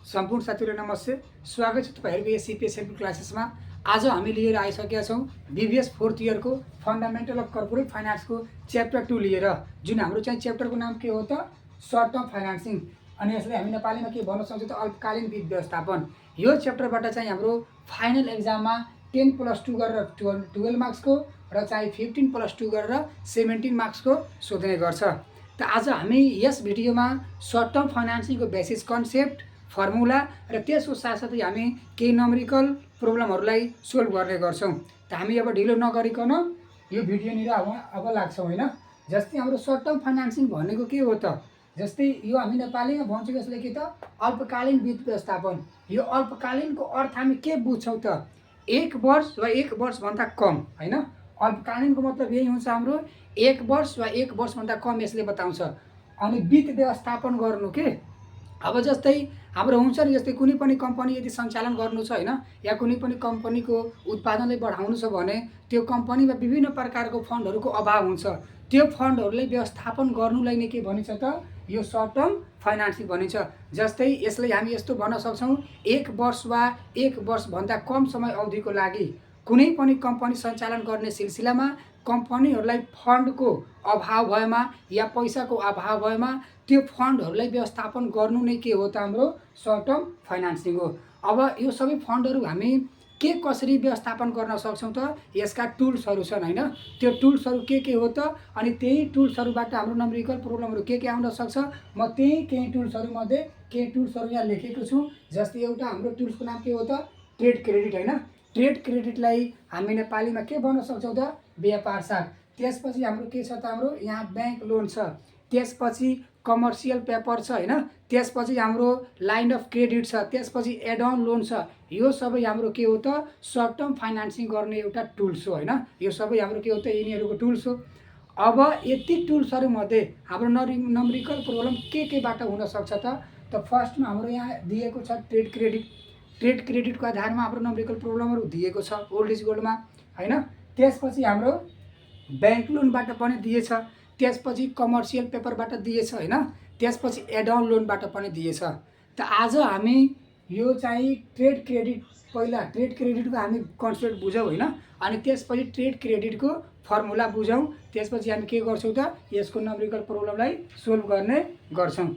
सम्पूर्ण साथीहरुलाई नमस्ते। स्वागत छ तपाईहरुको यस सिपिएस क्लासेसमा। आज हामी लिएर आइसकेका छौं बीबीएस 4th इयरको फन्डामेन्टल अफ कर्पोरेट फाइनान्सको च्याप्टर 2 लिएर, जुन हाम्रो चाहिँ च्याप्टरको नाम के हो त सर्ट टर्म फाइनान्सिङ। अनि यसले हामी नेपालीमा के भन्न सक्छौं त अल्पकालीन वित्त व्यवस्थापन। यो च्याप्टरबाट चाहिँ हाम्रो फाइनल एक्जाममा 10+2 गरेर 12 मार्क्सको र चाहिँ 15+2 गरेर 17 मार्क्सको सोध्ने गर्छ। त आज हामी यस भिडियोमा सर्ट टर्म फाइनान्सिङको बेसिस कन्सेप्ट, फर्मुला र त्यसको साथसाथै हामी केही नम्बरिकल प्रब्लमहरूलाई सोल्भ गर्ने गर्छौं। त हामी अब ढिलो नगरिकन यो भिडियोनिर अब लाग्छौं हैन। जस्तै हाम्रो सर्ट टर्म फाइनान्सिङ भनेको के हो त? जस्तै यो हामी नेपालीमा भन्छौं यसले के त अल्पकालीन वित्त व्यवस्थापन। यो अल्पकालीनको अर्थ हामी के बुझ्छौं त? 1 वर्ष वा 1 वर्षभन्दा कम हैन। अल्पकालीनको मतलब यही हुन्छ हाम्रो 1 वर्ष वा 1 वर्षभन्दा कम यसले बताउँछ। अनि वित्त व्यवस्थापन गर्नु के, अब जस्तै हाम्रो हुन्छ नि, जस्तै कुनै पनि कम्पनी यदि सञ्चालन गर्नु छ हैन, या कुनै पनि कम्पनीको उत्पादनलाई बढाउनु छ भने त्यो कम्पनीमा विभिन्न प्रकारको फन्डहरूको अभाव हुन्छ। त्यो फन्डहरूलाई व्यवस्थापन गर्नुलाई नै के भनिन्छ त? यो सर्ट टर्म फाइनान्सिङ भनिन्छ। जस्तै यसलाई हामी यस्तो भन्न सक्छौं, 1 वर्ष वा 1 वर्षभन्दा कम समय अवधिको लागि कुनै पनि कम्पनी सञ्चालन गर्ने सिलसिलामा कम्पनीहरूलाई फन्डको अभाव भएमा या पैसाको अभाव भएमा त्यो फन्डहरूलाई व्यवस्थापन गर्नु नै के हो त हाम्रो सर्ट टर्म फाइनान्सिङ हो। अब यो सबै फन्डहरू हामी कसरी व्यवस्थापन गर्न सक्छौं त? यसका टुल्सहरू छन् हैन। त्यो टुल्सहरू के हो त? अनि त्यही टुल्सहरूबाट हाम्रो नम्बरिकल प्रब्लमहरू के आउन सक्छ? म त्यही केही टुल्सहरू मध्ये केही टुल्सहरू यहाँ लेखेको छु। जस्तै एउटा हाम्रो टुल्सको नाम के हो त? ट्रेड क्रेडिट हैन। ट्रेड क्रेडिटलाई हामी नेपालीमा के भन्न सक्छौं त? व्यापार साख। त्यसपछि हाम्रो के छ त? हाम्रो यहाँ बैंक लोन छ, त्यसपछि कमर्सियल पेपर छ हैन, त्यसपछि हाम्रो लाइन अफ क्रेडिट छ, त्यसपछि एड अन लोन छ। यो सबै हाम्रो के हो त? सर्ट टर्म फाइनान्सिङ गर्ने एउटा टुल्स हो हैन। यो सबै हाम्रो के हो त? यिनीहरूको टुल्स हो। अब यति टुल्सहरू मध्ये हाम्रो नम्बरिकल प्रब्लम केबाट हुन सक्छ त फर्स्टमा हाम्रो यहाँ दिएको छ ट्रेड क्रेडिट। ट्रेड क्रेडिटको आधारमा हाम्रो नम्बरिकल प्रब्लमहरू दिएको छ ओल्ड इज गोल्डमा हैन। त्यसपछि हाम्रो बैंक लोनबाट पनि दिएछ, त्यसपछि कमर्सियल पेपरबाट दिएछ हैन, त्यसपछि एड अन लोनबाट पनि दिएछ। त आज हामी यो चाहिँ ट्रेड क्रेडिट, पहिला ट्रेड क्रेडिटको हामी कन्सेप्ट बुझौँ हैन, अनि त्यसपछि ट्रेड क्रेडिटको फर्मुला बुझौँ। त्यसपछि हामी के गर्छौं त? यसको नम्बरिकल प्रब्लमलाई सोल्भ गर्ने गर्छौं।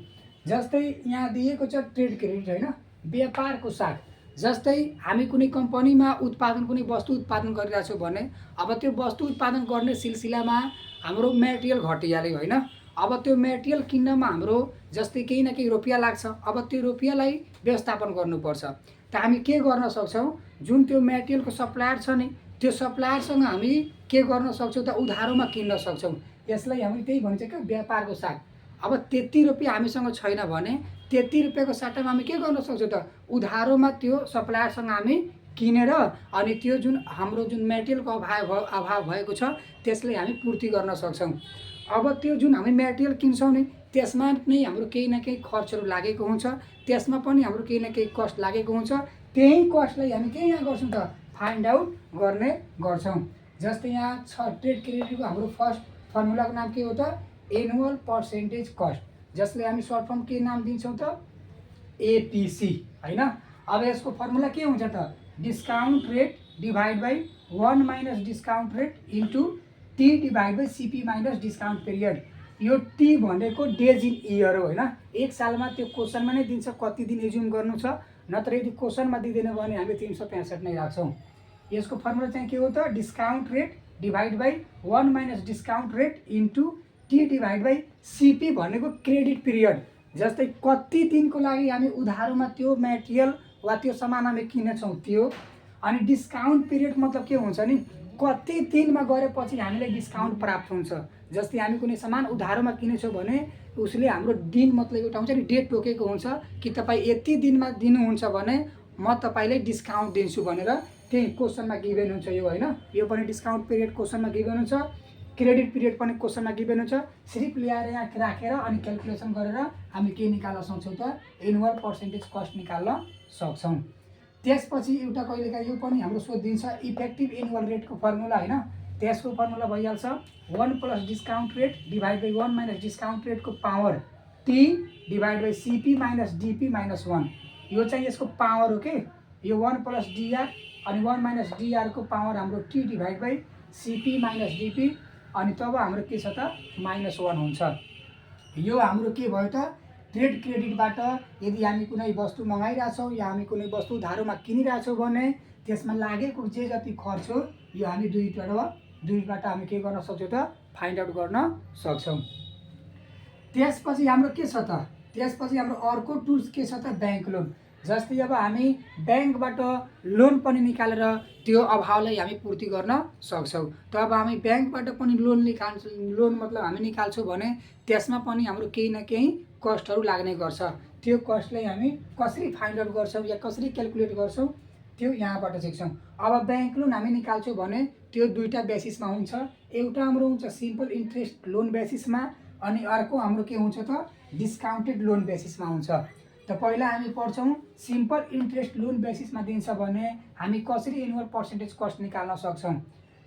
जस्तै यहाँ दिएको छ ट्रेड क्रेडिट हैन, व्यापारको साथ। जस्तै हामी कुनै कम्पनीमा कुनै वस्तु उत्पादन गरिरहेको छौं भने अब त्यो वस्तु उत्पादन गर्ने सिलसिलामा हाम्रो मेटेरियल घटिहाल्यो हैन। अब त्यो मेटेरियल किन्नमा हाम्रो जस्तै केही न केही रुपैयाँ लाग्छ। अब त्यो रुपैयाँलाई व्यवस्थापन गर्नुपर्छ। त हामी के गर्न सक्छौं? जुन त्यो मेटेरियलको सप्लायर छ नि, त्यो सप्लायरसँग हामी के गर्न सक्छौं त? उधारोमा किन्न सक्छौं। यसलाई हामी त्यही भन्छ के व्यापारको साथ। अब त्यति रुपैयाँ हामीसँग छैन भने त्यति रुपैयाँको सट्टामा हामी के गर्न सक्छौं त? उधारोमा त्यो सप्लायरसँग हामी किनेर अनि त्यो जुन हाम्रो जुन मेटेरियलको अभाव भएको छ त्यसलाई हामी पूर्ति गर्न सक्छौं। अब त्यो जुन हामी मेटेरियल किन्छौं नि, त्यसमा नै हाम्रो केही न केही खर्चहरू लागेको हुन्छ, त्यसमा पनि हाम्रो केही न केही कस्ट लागेको हुन्छ। त्यही कस्टलाई हामी के यहाँ गर्छौं त? फाइन्ड आउट गर्ने गर्छौं। जस्तै यहाँ छ ट्रेड क्रेडिटको हाम्रो फर्स्ट फर्मुलाको नाम के हो त? एनुअल पर्सेन्टेज कस्ट, जसले हामी सर्ट फर्म के नाम दिन्छौं त? एपीसी हैन। अब यसको फर्मुला के हुन्छ त? Discount rate divide by 1 minus discount rate into T divide by CP minus discount period. यो टी भनेको डेज इन इयर हो हैन। एक सालमा त्यो क्वेशनमा नै दिन्छ कति दिन एज्युम गर्नु छ, नत्र यदि क्वेशनमा दिदैन भने हामी 365 नै राख्छौं। यसको फर्मुला चाहिँ के हो त? Discount rate divide by 1 minus discount rate into T divide by CP भनेको क्रेडिट पिरियड। जस्तै कति दिनको लागि हामी उधारोमा त्यो मेटेरियल वा त्यो सामान हामी किनेछौं त्यो। अनि डिस्काउन्ट पिरियड मतलब के हुन्छ नि? कति दिनमा गरेपछि हामीलाई डिस्काउन्ट प्राप्त हुन्छ। जस्तै हामी कुनै सामान उधारोमा किनेछौं भने उसले हाम्रो दिन मतलब एउटा हुन्छ नि, डेट तोकेको हुन्छ कि तपाईँ यति दिनमा दिनुहुन्छ भने म तपाईलाई डिस्काउन्ट दिन्छु भनेर। त्यही क्वेशनमा गिभन हुन्छ यो हैन। यो पनि डिस्काउन्ट पिरियड क्वेशनमा गिभन हुन्छ, क्रेडिट पिरियड पनि क्वेशनमा गिभन हुन्छ। सिर्फ ल्याएर यहाँ राखेर अनि क्याल्कुलेसन गरेर हामी के निकाल्न सक्छौं त? एनुअल पर्सेन्टेज कस्ट निकाल्न सक्छौं। त्यसपछि एउटा कहिलेकाहीँ यो पनि हाम्रो सोधिन्छ इफेक्टिभ एनुअल रेटको फर्मुला हैन। त्यसको फर्मुला भइहाल्छ 1 plus discount rate divide by 1 minus discount रेटको power T divide by CP minus DP minus 1। यो चाहिँ यसको पावर हो के, यो 1 प्लस डिआर अनि 1 माइनस डिआरको पावर हाम्रो T divide by CP minus DP अनि तब हाम्रो के छ त -1 हुन्छ। यो हाम्रो के भयो त ट्रेड क्रेडिटबाट यदि हामी कुनै वस्तु मगाइरहेछौँ या हामी कुनै वस्तु धारोमा किनिरहेछौँ भने त्यसमा लागेको जे जति खर्च हो यो हामी दुईबाट हामी के गर्न सक्छौँ त फाइन्ड आउट गर्न सक्छौँ। त्यसपछि हाम्रो के छ त, त्यसपछि हाम्रो अर्को टुल्स के छ त ब्याङ्क लोन। जस्तै अब हामी ब्याङ्कबाट लोन पनि निकालेर त्यो अभावलाई हामी पूर्ति गर्न सक्छौँ। त अब हामी ब्याङ्कबाट पनि लोन मतलब हामी निकाल्छौँ भने त्यसमा पनि हाम्रो केही न केही कस्टहरू लाग्ने गर्छ। त्यो कस्टलाई हामी कसरी फाइन्ड आउट गर्छौँ या कसरी क्यालकुलेट गर्छौँ त्यो यहाँबाट सिक्छौँ। अब ब्याङ्क लोन हामी निकाल्छौँ भने त्यो दुईवटा बेसिसमा हुन्छ। एउटा हाम्रो हुन्छ सिम्पल इन्ट्रेस्ट लोन बेसिसमा अनि अर्को हाम्रो के हुन्छ त डिस्काउन्टेड लोन बेसिसमा हुन्छ। त पहिला हामी पढ्छौँ सिम्पल इन्ट्रेस्ट लोन बेसिसमा दिन्छ भने हामी कसरी एनुअल पर्सेन्टेज कस्ट निकाल्न सक्छौँ।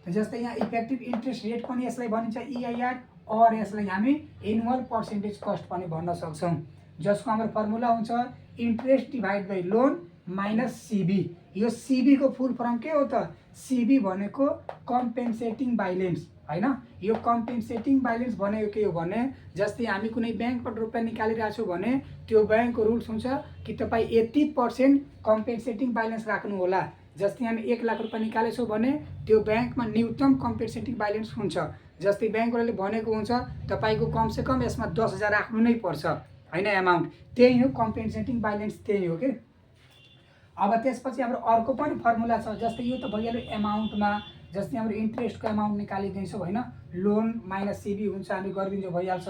जस्तै यहाँ इफेक्टिभ इन्ट्रेस्ट रेट पनि यसलाई भनिन्छ EIR और यसलाई हामी एनुअल पर्सेन्टेज कस्ट पनि भन्न सक्छौँ, जसको हाम्रो फर्मुला हुन्छ interest divide by loan minus CB. यो सिबीको फुल फर्म के हो त, सिबी भनेको कम्पेन्सेटिङ बाइलेन्स हैन। यो कम्पेन्सेटिङ बाइलेन्स भनेको के हो भने जस्तै हामी कुनै ब्याङ्कबाट रुपियाँ निकालिरहेछौँ भने त्यो ब्याङ्कको रुल्स हुन्छ कि तपाईँ 80% कम्पेन्सेटिङ बाइलेन्स राख्नु होला। जस्तै हामी 1 लाख रुपियाँ निकालेछौँ भने त्यो ब्याङ्कमा न्यूनतम कम्पेन्सेटिङ बाइलेन्स हुन्छ। जस्तै ब्याङ्कवालाले भनेको हुन्छ तपाईँको कमसेकम यसमा 10,000 राख्नु नै पर्छ हैन एमाउन्ट, त्यही हो कम्पेन्सेटिङ बाइलेन्स, त्यही हो के। अब त्यसपछि हाम्रो अर्को पनि फर्मुला छ। जस्तै यो त भइहाल्यो एमाउन्टमा, जस्तै हाम्रो इन्ट्रेस्टको एमाउन्ट निकालिदिन्छौँ हैन, लोन माइनस सिबी हुन्छ हामी गरिदिन्छौँ भइहाल्छ।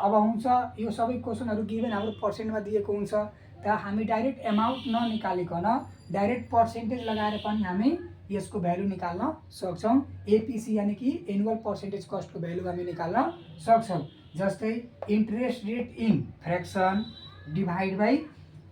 अब हुन्छ यो सबै क्वेसनहरू गिभन हाम्रो पर्सेन्टमा दिएको हुन्छ, त हामी डाइरेक्ट एमाउन्ट ननिकालिकन डाइरेक्ट पर्सेन्टेज लगाएर पनि हामी यसको भ्यालु निकाल्न सक्छौँ। एपिसी यानि कि एनुअल पर्सेन्टेज कस्टको भ्यालु हामी निकाल्न सक्छौँ। जस्तै interest rate in fraction divide by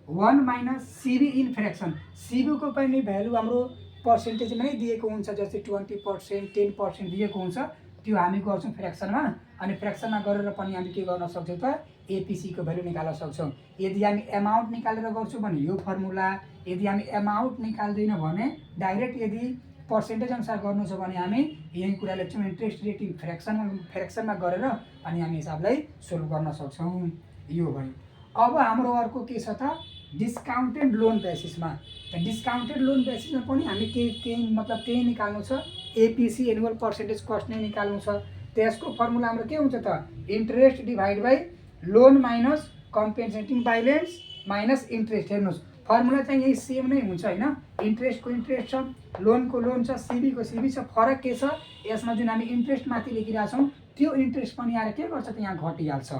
1 minus CB in fraction. सिबीको पनि भ्यालु हाम्रो पर्सेन्टेजमा नै दिएको हुन्छ, जस्तै 20% 10% दिएको हुन्छ, त्यो हामी गर्छौँ फ्र्याक्सनमा अनि फ्र्याक्सनमा गरेर पनि हामी के गर्न सक्छौँ त एपिसीको भ्यालु निकाल्न सक्छौँ। यदि हामी एमाउन्ट निकालेर गर्छौँ भने यो फर्मुला, यदि हामी एमाउन्ट निकाल्दैन भने डाइरेक्ट यदि पर्सेन्टेज अनुसार गर्नु छ भने हामी यही कुरा लेख्छौँ इन्ट्रेस्ट रेट इन फ्र्याक्सनमा गरेर अनि हामी हिसाबलाई सोल्भ गर्न सक्छौँ। यो भयो। अब हाम्रो अर्को के छ त डिस्काउन्टेड लोन बेसिसमा। त डिस्काउन्टेड लोन बेसिसमा पनि हामी त्यही निकाल्नु छ, एपिसी एनुअल पर्सेन्टेज कस्ट नै निकाल्नु छ। त्यसको फर्मुला हाम्रो के हुन्छ त interest divide by loan minus compensating बाइलेन्स minus interest. हेर्नुहोस् फर्मुला चाहिँ यही सेम नै हुन्छ हैन, इन्ट्रेस्टको इन्ट्रेस्ट छ, लोनको लोन छ, सिबीको सिबी छ। फरक के छ यसमा जुन हामी इन्ट्रेस्ट माथि लेखिरहेछौँ त्यो इन्ट्रेस्ट पनि आएर के गर्छ त यहाँ घटिहाल्छ।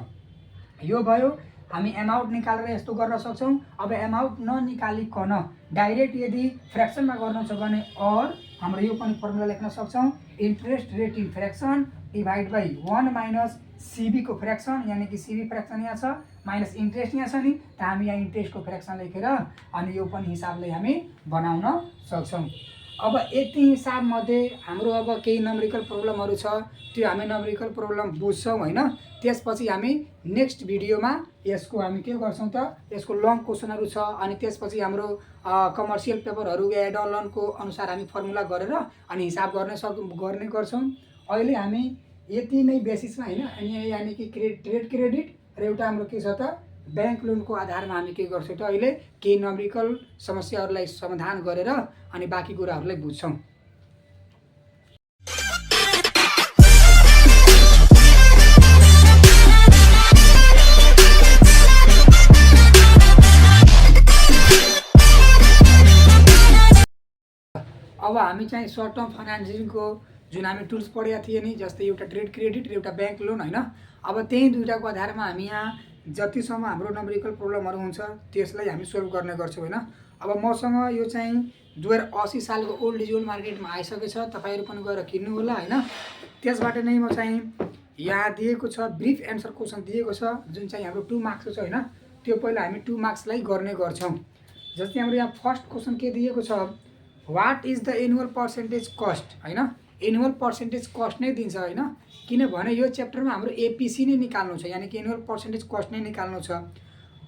यो भयो। हामी एमाउन्ट निकालेर यस्तो गर्न सक्छौँ। अब एमाउन्ट ननिकालिकन डाइरेक्ट यदि फ्र्याक्सनमा गर्नु छ भने और हाम्रो यो पनि फर्मुला लेख्न सक्छौँ interest rate in fraction divide by 1 minus सिबीको फ्र्याक्सन यानि कि सिबी फ्र्याक्सन यहाँ छ माइनस इन्ट्रेस्ट यहाँ छ नि, त हामी यहाँ इन्ट्रेस्टको फ्र्याक्सन लेखेर अनि यो पनि हिसाबले हामी बनाउन सक्छौँ। अब यति हिसाबमध्ये हाम्रो अब केही नम्बरिकल प्रब्लमहरू छ, त्यो हामी नम्बरिकल प्रब्लम बुझ्छौँ हैन। त्यसपछि हामी नेक्स्ट भिडियोमा यसको हामी के गर्छौँ त यसको लङ क्वेसनहरू छ अनि त्यसपछि हाम्रो कमर्सियल पेपरहरू या एड अन लनको अनुसार हामी फर्मुला गरेर अनि हिसाब गर्ने गर्छौँ। अहिले हामी यति नै बेसिसमा हैन, अनि यानि कि ट्रेड क्रेडिट र एउटा हाम्रो के छ त ब्याङ्क लोनको आधारमा हामी के गर्छौँ त अहिले केही नम्बरिकल समस्याहरूलाई समाधान गरेर अनि बाँकी कुराहरूलाई बुझ्छौँ। अब हामी चाहिँ सर्ट टर्म फाइनेन्सिङको जुन हामी टुल्स पढेका थिए नि, जस्तै एउटा ट्रेड क्रेडिट र एउटा ब्याङ्क लोन हैन। अब त्यही दुईटाको आधारमा हामी यहाँ जतिसम्म हाम्रो नम्बरिकल प्रब्लमहरू हुन्छ त्यसलाई हामी सोल्भ गर्ने गर्छौँ हैन। अब मसँग यो चाहिँ 2080 सालको ओल्ड डिजिटल मार्केटमा आइसकेछ, तपाईँहरू पनि गएर किन्नु होला हैन। त्यसबाट नै म चाहिँ यहाँ दिएको छ ब्रिफ एन्सर क्वेसन दिएको छ जुन चाहिँ हाम्रो 2 मार्क्सको छ हैन। त्यो पहिला हामी 2 मार्क्सलाई गर्ने गर्छौँ। जस्तै हाम्रो यहाँ फर्स्ट क्वेसन के दिएको छ what is the annual percentage cost हैन। एनुअल पर्सेन्टेज कस्ट नै दिन्छ हैन, किनभने यो च्याप्टरमा हाम्रो एपिसी नै निकाल्नु छ यानि कि एनुअल पर्सेन्टेज कस्ट नै निकाल्नु छ।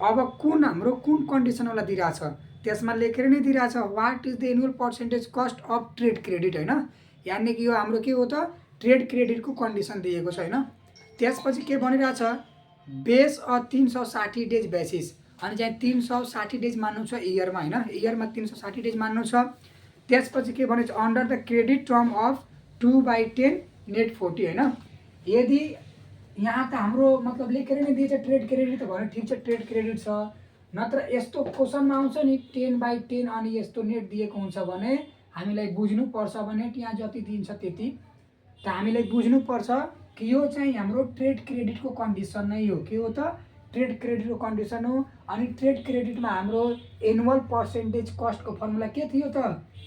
अब हाम्रो कुन कन्डिसनवाला दिइरहेछ त्यसमा लेखेर नै दिइरहेछ what is the annual percentage cost of trade credit होइन, यानि कि यो हाम्रो के हो त ट्रेड क्रेडिटको कन्डिसन दिएको छ होइन। त्यसपछि के भनिरहेछ बेस अ 360 डेज बेसिस, अनि चाहिँ 360 डेज मान्नु छ इयरमा होइन, इयरमा 360 डेज मान्नु छ। त्यसपछि के भनेको छ under the credit term of 2/10 net 40 होइन। यदि यहाँ त हाम्रो मतलब लेखेर नै दिएछ ट्रेड क्रेडिट त भने ठिक छ ट्रेड क्रेडिट छ, नत्र यस्तो क्वेसनमा आउँछ नि 10/10 अनि यस्तो नेट दिएको हुन्छ भने हामीलाई बुझ्नुपर्छ भने त्यहाँ जति दिन्छ त्यति त हामीलाई बुझ्नुपर्छ कि यो चाहिँ हाम्रो ट्रेड क्रेडिटको कन्डिसन नै हो। के हो त ट्रेड क्रेडिटको कन्डिसन हो। अनि ट्रेड क्रेडिटमा हाम्रो एनुअल पर्सेन्टेज कस्टको फर्मुला के थियो त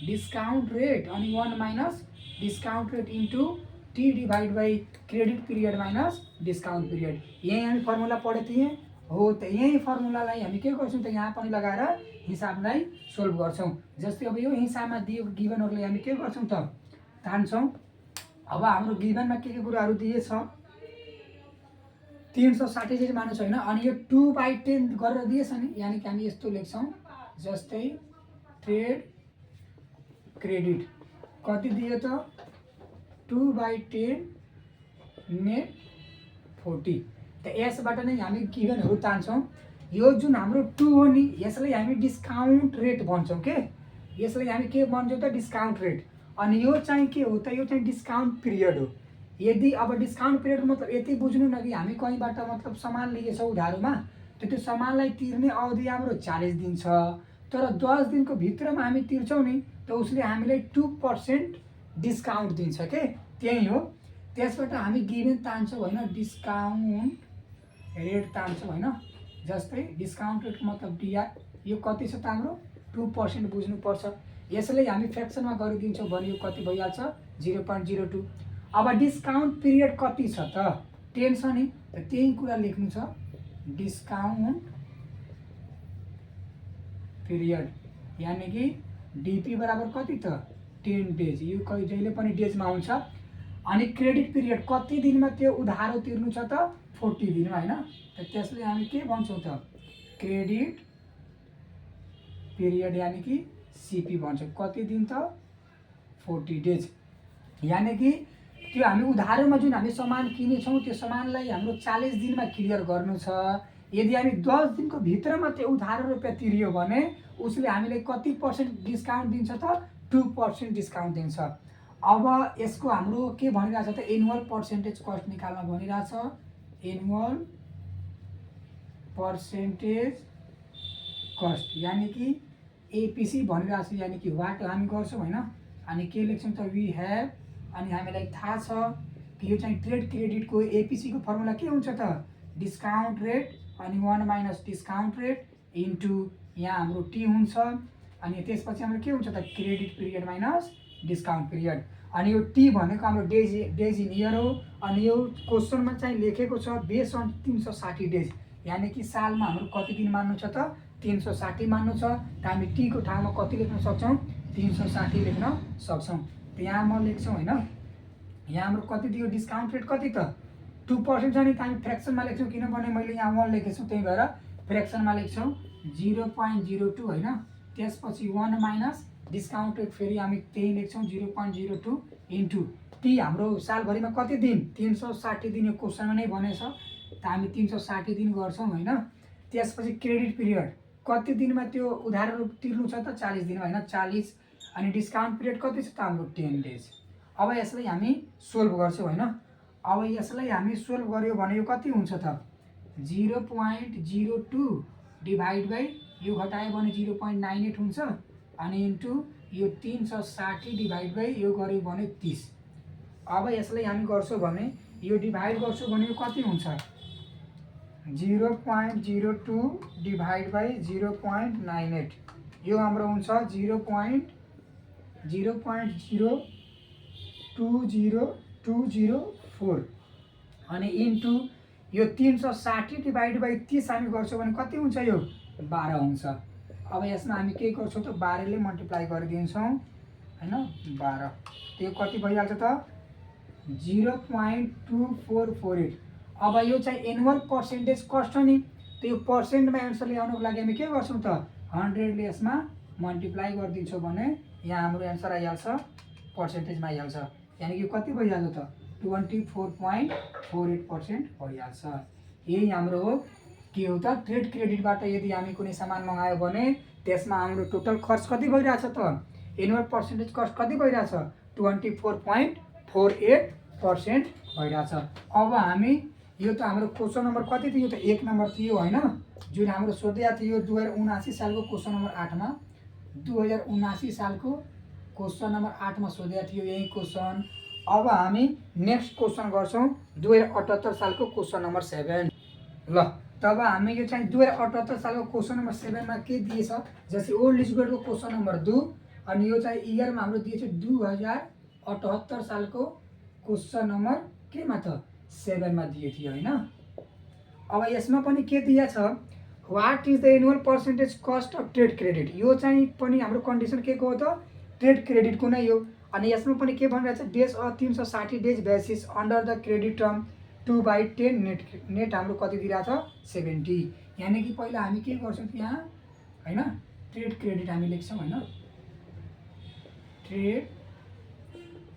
डिस्काउन्ट रेट अनि 1 minus discount rate into T divide by credit period minus discount period. यही हामी फर्मुला पढेको थियौँ हो। त यही फर्मुलालाई हामी के गर्छौँ त यहाँ पनि लगाएर हिसाबलाई सोल्भ गर्छौँ। जस्तै अब यो हिसाबमा दिएको गिभनहरूलाई हामी के गर्छौँ त तान्छौँ। अब हाम्रो गिभनमा के कुराहरू दिएछ 360 डेज मान्नु छ होइन, अनि यो 2/10 गरेर दिएछ नि, यानि कि हामी यस्तो लेख्छौँ जस्तै ट्रेड क्रेडिट कति दियो त 2/10 नेट 40। त यसबाट नै हामी गिभनहरू तान्छौँ। यो जुन हाम्रो 2 हो नि यसलाई हामी डिस्काउन्ट रेट भन्छौँ के, यसलाई हामी के भन्छौँ त डिस्काउन्ट रेट। अनि यो चाहिँ के हो त यो चाहिँ डिस्काउन्ट पिरियड हो। यदि अब डिस्काउन्ट पिरियड मतलब यति बुझ्नु न कि हामी कहीँबाट मतलब सामान लिएछौँ उधारोमा त त्यो सामानलाई तिर्ने अवधि हाम्रो 40 दिन छ, तर 10 दिनको भित्रमा हामी तिर्छौँ नि त उसले हामीलाई 2% डिस्काउन्ट दिन्छ के, त्यही हो। त्यसबाट हामी गिभन तान्छौँ होइन डिस्काउन्ट रेट तान्छौँ होइन। जस्तै डिस्काउन्ट रेटको मतलब डिआर यो कति छ त हाम्रो 2% बुझ्नुपर्छ। यसलाई हामी फ्र्याक्सनमा गरिदिन्छौँ भने यो कति भइहाल्छ 0.02। अब डिस्काउन्ट पिरियड कति छ त 10 छ नि, त त्यही कुरा लेख्नु छ डिस्काउन्ट पिरियड, यानि कि डिपी बराबर कति त 10 डेज, यो जहिले पनि डेजमा आउँछ। अनि क्रेडिट पिरियड कति दिनमा त्यो उधारो तिर्नु छ त 40 दिनमा होइन, त त्यसले हामी के भन्छौँ त क्रेडिट पिरियड यानि कि सीपी भन्छौँ। कति दिन त 40 डेज, यानि कि त्यो हामी उधारोमा जुन हामी सामान किनेछौँ त्यो सामानलाई हाम्रो 40 दिनमा क्लियर गर्नु छ। यदि हामी 10 दिनको भित्रमा त्यो उधारो रुपियाँ तिर्यो भने उसले हामीलाई कति % डिस्काउन्ट दिन्छ त 2% डिस्काउन्ट दिन्छ। अब यसको हाम्रो के भनिरहेछ त एनुअल पर्सेन्टेज कस्ट निकाल्न भनिरहेछ, एनुअल पर्सेन्टेज कस्ट यानि कि एपिसी भनिरहेछ, यानि कि वाट हामी गर्छौँ होइन। अनि के लेख्छौँ त वी हेभ, अनि हामीलाई थाहा छ कि यो चाहिँ ट्रेड क्रेडिटको एपिसीको फर्मुला के हुन्छ त डिस्काउन्ट रेट अनि 1 माइनस डिस्काउन्ट रेट इन्टु यहाँ हाम्रो टी हुन्छ, अनि त्यसपछि हाम्रो के हुन्छ त credit period minus discount period. अनि यो टी भनेको हाम्रो डेज इन इयर हो। अनि यो क्वेसनमा चाहिँ लेखेको छ बेस अन 360 डेज, यानि कि सालमा हाम्रो कति दिन मान्नु छ त 360 मान्नु छ। त हामी टीको ठाउँमा कति लेख्न सक्छौँ 360 लेख्न सक्छौँ। त यहाँ म लेख्छौँ होइन, यहाँ हाम्रो कति दियो डिस्काउन्ट रेट कति त 2% छ नि, त हामी फ्र्याक्सनमा लेख्छौँ किनभने मैले यहाँ 1 लेखेको छु त्यही भएर फ्र्याक्सनमा लेख्छौँ 0.02 होइन। त्यसपछि 1 माइनस डिस्काउन्ट रेट फेरि हामी त्यही लेख्छौँ 0.02 इन्टु टी हाम्रो सालभरिमा कति दिन 360 दिन, यो क्वेसनमा नै भनेछ त हामी 360 दिन गर्छौँ होइन। त्यसपछि क्रेडिट पिरियड कति दिनमा त्यो उधारो तिर्नु छ त 40 दिनमा होइन 40, अनि डिस्काउन्ट पिरियड कति छ त हाम्रो 10 डेज। अब यसलाई हामी सोल्भ गर्छौँ होइन। अब यसलाई हामी सोल्भ गर्यो भने यो कति हुन्छ त 0.02 डिभाइड बाई यो घटायो भने 0.98 हुन्छ, अनि इन्टु यो 360 डिभाइड बाई यो गऱ्यो भने 30। अब यसलाई हामी गर्छौँ भने यो डिभाइड गर्छौँ भने यो कति हुन्छ 0.02 डिभाइड बाई 0.98, यो हाम्रो हुन्छ 0.02024, अनि इन्टु यो 360 डिभाइड बाई 30 हामी गर्छौँ भने कति हुन्छ यो 12 हुन्छ। अब यसमा हामी के गर्छौँ त 12 ले मल्टिप्लाई गरिदिन्छौँ होइन 12, त्यो कति भइहाल्छ त 0.2448। अब यो चाहिँ एनुअल पर्सेन्टेज कस्ट हो नि, त यो पर्सेन्टमा एन्सर ल्याउनको लागि हामी के गर्छौँ त 100 ले यसमा मल्टिप्लाई गरिदिन्छौँ भने यहाँ हाम्रो एन्सर आइहाल्छ, पर्सेन्टेजमा आइहाल्छ। यानि कि कति भइहाल्छ त 24.48% भइहाल्छ। यही हाम्रो हो के हो त ट्रेड क्रेडिटबाट यदि हामी कुनै सामान मगायो भने त्यसमा हाम्रो टोटल खर्च कति भइरहेछ त एनुअल पर्सेन्टेज कस्ट कति भइरहेछ 24.48% भइरहेछ। अब हामी यो त हाम्रो क्वेसन नम्बर कति थियो त 1 नम्बर थियो हैन, जुन हाम्रो सोधेको थियो 2079 सालको क्वेसन नम्बर 8 मा 2079 सालको क्वेसन नम्बर 8 मा सोधेको थियो यही क्वेसन। अब हामी नेक्स्ट क्वेसन गर्छौं 2078 सालको क्वेसन नम्बर 7। ल तब हामी यो चाहिँ 2078 सालको क्वेसन नम्बर 7 मा के दिएछ जस्तै ओल्ड लिस्टको क्वेसन नम्बर 2 अनि यो चाहिँ इयरमा हाम्रो दिएछ 2078 सालको क्वेसन नम्बर के मा त 7 मा दिए थियो हैन। अब यसमा पनि के दिएछ what is the annual percentage cost of trade credit, यो चाहिँ पनि हाम्रो कन्डिसन के को हो त ट्रेड क्रेडिट को नै हो। अनि यसमा पनि के भनिरहेछ days of 360 days basis under the credit term 2/10 net हाम्रो कति दिइरहेछ 70। यानी कि पहिला हामी के गर्छौं यहाँ हैन ट्रेड क्रेडिट हामी लेख्छौं हैन, ट्रेड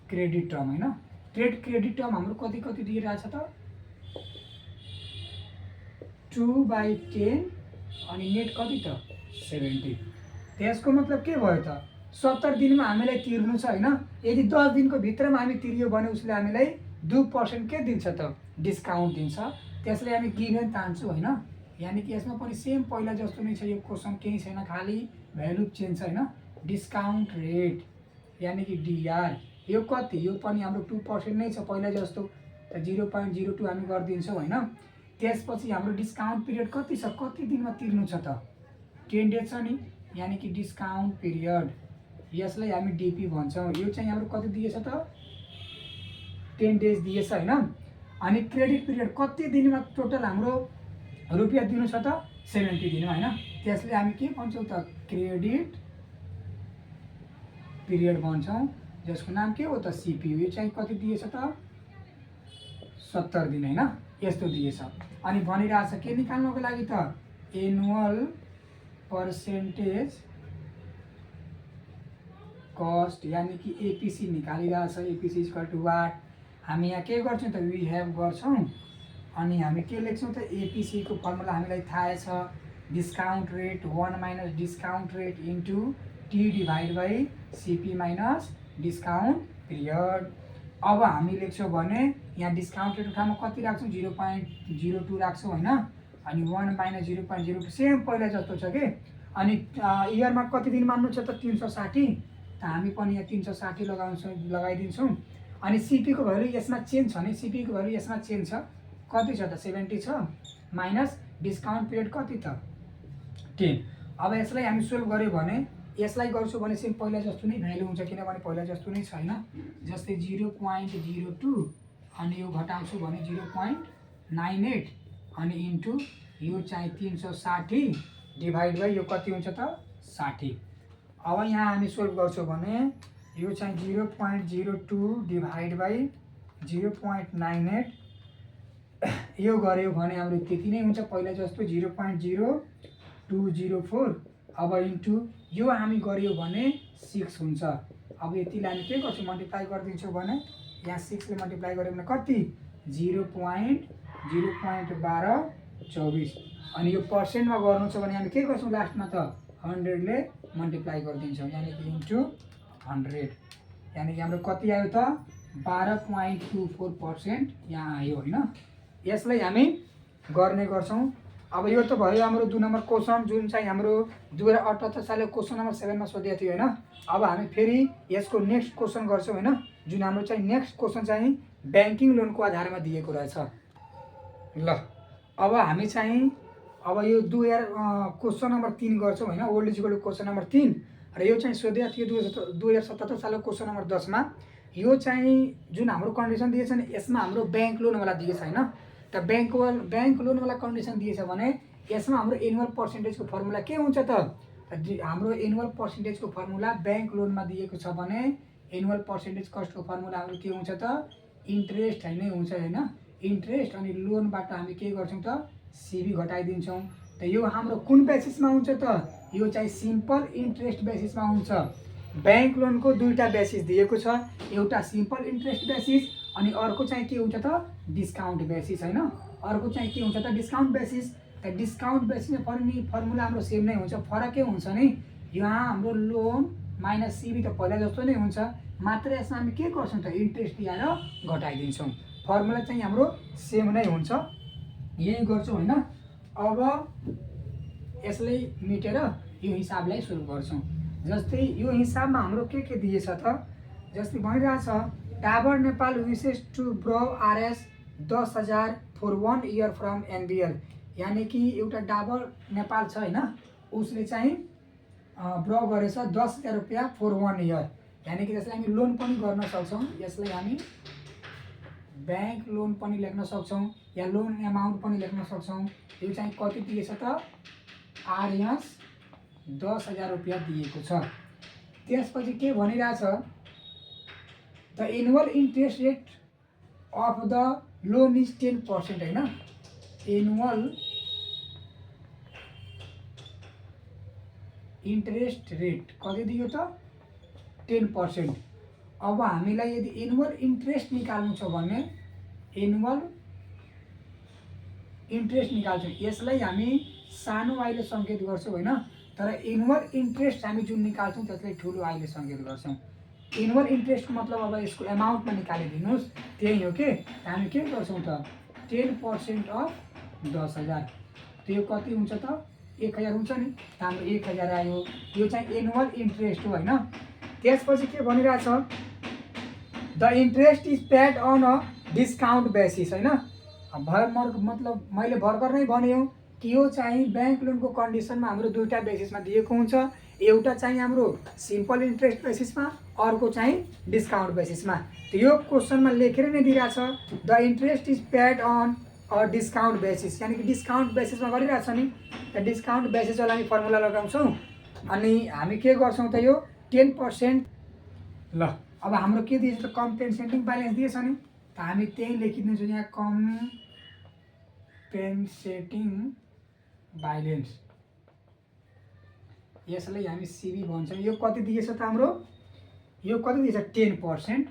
क्रेडिट टर्म हैन, ट्रेड क्रेडिट टर्म हाम्रो कति कति दिइरहेछ त 2/10 अनि नेट कति त 70। त्यसको मतलब के भयो त 70 दिनमा हामीलाई तिर्नु छ हैन, यदि 10 दिनको भित्रमा हामी तिर्यो भने उसले हामीलाई 2% के दिन्छ त डिस्काउन्ट दिन्छ, त्यसले हामी गिभन तान्छौं हैन। यानी कि यसमा पनि सेम पहिला जस्तो नै छ, यो क्वेशन केही छैन खाली भ्यालु चेन्ज छ हैन। डिस्काउन्ट रेट यानी कि डीआर यो कति यो पनि हाम्रो 2% नै छ पहिला जस्तो, त 0.02 हामी गर्दिन्छौं हैन। त्यसपछि हाम्रो डिस्काउन्ट पिरियड कति छ कति दिनमा तिर्नु छ त 10 डेज छ नि, यानी कि डिस्काउन्ट पिरियड यसलाई हामी डीपी भन्छौं। यो चाहिँ हाम्रो कति दिएछ त 10 डेज दिएछ हैन। अनि क्रेडिट पिरियड कति दिनमा टोटल हाम्रो रुपैयाँ दिनु छ त 70 दिनमा हैन, त्यसले हामी के भन्छौं त क्रेडिट पिरियड भन्छौं, जसको नाम के हो त सीपीयू। यो चाहिँ कति दिएछ त 70 दिन हैन, यस्तो दिएछ। अनि भनिरहेछ के निकाल्नको लागि त एनुअल पर्सेन्टेज कस्ट यानी कि एपीसी निकालिरहेछ। एपीसी इक्वल टु व्हाट हामी यहाँ के गर्छौं त वी हैव गर्छौं अनि हामी के लेख्छौं त एपीसी को फर्मुला हामीलाई थाहा छ discount rate 1 minus discount rate into T divide by CP minus discount period. अब हामी लेख्छौं भने यहाँ डिस्काउन्ट रेटको ठाउँमा कति राख्छौं 0.02 राख्छौं हैन, अनि 1 माइनस 0.02 सेम पहिला जस्तो छ के। अनि इयरमा कति दिन मान्नु छ त 360, त हामी पनि यहाँ 360 लगाइदिन्छौं। अनि सीपी को भ्यालु यसमा चेन्ज छ नि, सीपी को भ्यालु यसमा चेन्ज छ कति छ त 70 छ माइनस डिस्काउन्ट पिरियड कति त 10। अब यसलाई हामी सोल्भ गर्यो भने यसलाई गर्छु भने सेम पहिला जस्तो नै भ्यालु हुन्छ किनभने पहिला जस्तो नै छैन। जस्तै 0.02 अनि यो घटाउँछु भने 0.98 अनि इन्टु यो चाहिँ 360 डिभाइड बाइ यो कति हुन्छ त 60। अब यहाँ हामी सोल्भ गर्छौं भने यो चाहिँ 0.02 डिभाइड बाइ 0.98 यो गर्यो भने हाम्रो त्यति नै हुन्छ पहिला जस्तो 0.0204। अब इन्टु यो हामी गर्यो भने 6 हुन्छ। अब यतिलाई हामी के गर्छौं मल्टिप्लाई गरिदिन्छौं भने यहाँ 6 ले मल्टिप्लाई गर्यो भने कति 0.1224 अनि यो पर्सेन्टमा गर्नु छ भने हामी के गर्छौं लास्टमा त 100 ले मल्टिप्लाई गरिदिन्छौं यानी कि इन्टु 100 यानी कि हाम्रो कति आयो त 12.24% यहाँ आयो हैन। यसलाई हामी गर्ने गर्छौं। अब यो त भयो हाम्रो 2 नम्बर क्वेशन जुन चाहिँ हाम्रो 2078 सालको क्वेशन नम्बर 7 मा सोधेको थियो हैन। अब हामी फेरि यसको नेक्स्ट क्वेशन गर्छौं हैन, जुन हाम्रो चाहिँ नेक्स्ट क्वेशन चाहिँ बैंकिङ लोनको आधारमा दिएको रहेछ। ल अब हामी चाहिँ अब यो 2000 क्वेशन नम्बर 3 गर्छौं हैन, ओल्ड इजको क्वेशन नम्बर 3 र यो चाहिँ सोधेको थियो 2077 सालको क्वेशन नम्बर 10 मा। यो चाहिँ जुन हाम्रो कन्डिसन दिएछ नि यसमा हाम्रो बैंक लोन वाला दिएछ हैन, त बैंक लोन वाला कन्डिसन दिएछ भने यसमा हाम्रो एनुअल पर्सेन्टेजको फर्मुला के हुन्छ त हाम्रो एनुअल पर्सेन्टेजको फर्मुला बैंक लोनमा दिएको छ भने एनुअल पर्सेन्टेज कस्टको फर्मुला हाम्रो के हुन्छ त इन्ट्रेस्ट नै हुन्छ हैन। इन्ट्रेस्ट अनि लोनबाट हामी के गर्छौं त सिबी घटाइदिन्छौँ। त यो हाम्रो कुन बेसिसमा हुन्छ त? यो चाहिँ सिम्पल इन्ट्रेस्ट बेसिसमा हुन्छ। ब्याङ्क लोनको दुईवटा बेसिस दिएको छ, एउटा सिम्पल इन्ट्रेस्ट बेसिस अनि अर्को चाहिँ के हुन्छ त? डिस्काउन्ट बेसिस होइन। अर्को चाहिँ के हुन्छ त? Discount basis. त डिस्काउन्ट बेसिसमा फर्मुला हाम्रो सेम नै हुन्छ, फरक के हुन्छ नि यहाँ हाम्रो लोन माइनस सिबी त पहिला जस्तो नै हुन्छ, मात्र यसमा हामी के गर्छौँ त? इन्ट्रेस्ट ल्याएर घटाइदिन्छौँ। फर्मुला चाहिँ हाम्रो सेम नै हुन्छ, यही गर्छौँ होइन। अब यसलाई मेटेर यो हिसाबलाई सुरु गर्छौँ। जस्तै यो हिसाबमा हाम्रो के दिएछ त? जस्तै भनिरहेछ Dabur Nepal wishes to borrow RS 10,000 for 1 year from NBL. यानि कि एउटा डाबर नेपाल छ होइन, उसले चाहिँ ब्रो गरेछ 10,000 रुपियाँ फर 1 इयर। यानि कि त्यसलाई हामी लोन पनि गर्न सक्छौँ, यसलाई हामी ब्याङ्क लोन पनि लेख्न सक्छौँ या लोन एमाउन्ट पनि लेख्न सक्छौँ। यो चाहिँ कति दिएछ त? आरएस 10,000 रुपियाँ दिएको छ। त्यसपछि के भनिरहेछ? The annual interest rate of the loan is 10% होइन। एनुअल इन्ट्रेस्ट रेट कति दियो त? 10%। अब हामीलाई यदि एनुअल इन्ट्रेस्ट निकाल्नु छ भने एनुअल इन्ट्रेस्ट निकाल्छौँ, यसलाई हामी सानो आइले सङ्केत गर्छौँ होइन, तर एनुअल इन्ट्रेस्ट हामी जुन निकाल्छौँ त्यसलाई ठुलो आइले सङ्केत गर्छौँ। एनुअल इन्ट्रेस्टको मतलब अब यसको एमाउन्टमा निकालिदिनुहोस्, त्यही हो के। हामी के गर्छौँ त? 10% अफ 10,000, त यो कति हुन्छ त? 1,000 हुन्छ नि, त हाम्रो 1,000 आयो। यो चाहिँ एनुअल इन्ट्रेस्ट हो होइन। त्यसपछि के भनिरहेछ? The interest is paid on a discount basis होइन। मतलब मैले भर्खर नै भने हो कि यो चाहिँ ब्याङ्क लोनको कन्डिसनमा हाम्रो दुईवटा बेसिसमा दिएको हुन्छ, एउटा चाहिँ हाम्रो सिम्पल इन्ट्रेस्ट बेसिसमा, अर्को चाहिँ डिस्काउन्ट बेसिसमा। त यो क्वेसनमा लेखेर नै दिइरहेछ the interest is paid on a discount basis, यानि कि डिस्काउन्ट बेसिसमा गरिरहेछ नि। त डिस्काउन्ट बेसिसवाला हामी फर्मुला लगाउँछौँ अनि हामी के गर्छौँ त? यो 10%। ल अब हाम्रो के दिएछ त? कम्पेन्सेटिङ ब्यालेन्स दिएछ नि, त हामी त्यही लेखिदिन्छौँ यहाँ कम्पेन्सेटिङ ब्यालेन्स। यसलाई हामी सिबी भन्छौँ। यो कति दिएछ त हाम्रो? यो कति दिएछ? 10%।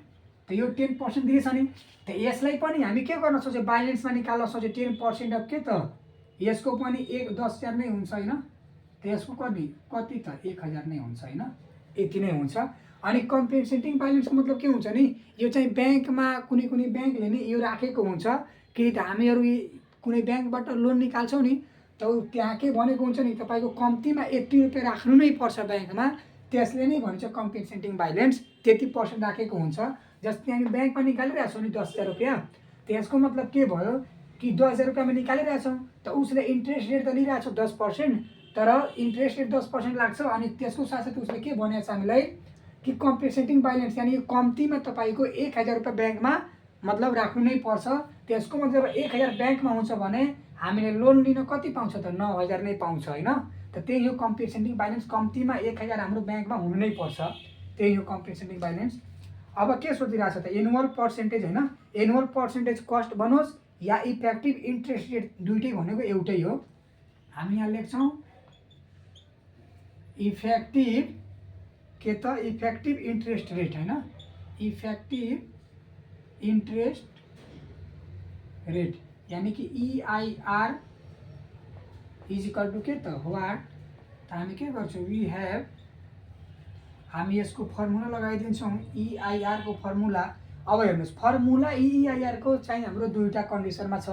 त यो 10% दिएछ नि, त यसलाई पनि हामी के गर्न सोच्यो? ब्यालेन्समा निकाल्न सोच्यो। 10% अफ के त? यसको पनि 10,000 नै हुन्छ होइन, त यसको कति त? 1,000 नै हुन्छ होइन, यति नै हुन्छ। अनि कम्पेन्सेटिङ ब्यालेन्सको मतलब के हुन्छ नि? यो चाहिँ ब्याङ्कमा कुनै ब्याङ्कले नि यो राखेको हुन्छ कि त हामीहरू कुनै ब्याङ्कबाट लोन निकाल्छौँ नि, त त्यहाँ के भनेको हुन्छ नि, तपाईँको कम्तीमा यति रुपियाँ राख्नु नै पर्छ ब्याङ्कमा, त्यसले नै भन्छ कम्पेन्सेटिङ ब्यालेन्स। त्यति पर्सेन्ट राखेको हुन्छ। जस्तै हामी ब्याङ्कमा निकालिरहेछौँ नि 10,000 रुपियाँ, त्यसको मतलब के भयो कि 10,000 रुपियाँमा निकालिरहेछौँ, त उसले इन्ट्रेस्ट रेट त लिइरहेछ 10%, तर इन्ट्रेस्ट रेट 10% लाग्छ। अनि त्यसको साथसाथै उसले के भनेको छ हामीलाई कि कम्पेन्सेटिङ ब्यालेन्स यानि कम्तीमा तपाईँको 1,000 रुपियाँ ब्याङ्कमा मतलब राख्नु नै पर्छ। त्यसको मतलब 1,000 ब्याङ्कमा हुन्छ भने हामीले लोन लिन कति पाउँछ त? 9,000 नै पाउँछ होइन। त त्यही हो कम्पेन्सेटिङ ब्यालेन्स, कम्तीमा 1,000 हाम्रो ब्याङ्कमा हुनु नै पर्छ, त्यही हो कम्पेन्सेटिङ ब्यालेन्स। अब के सोचिरहेछ त? एनुअल पर्सेन्टेज होइन, एनुअल पर्सेन्टेज कस्ट बनोस् या इफेक्टिभ इन्ट्रेस्ट रेट, दुइटै भनेको एउटै हो। हामी यहाँ लेख्छौँ इफेक्टिभ के त? इफेक्टिभ इन्ट्रेस्ट रेट होइन, इफेक्टिभ इन्ट्रेस्ट रेट यानि कि EIR इज इक्वल टु के त? वाट। त हामी के गर्छौँ? वी हेभ, हामी यसको फर्मुला लगाइदिन्छौँ EIR को फर्मुला। अब हेर्नुहोस् फर्मुला EIR को चाहिँ हाम्रो दुईवटा कन्डिसनमा छ,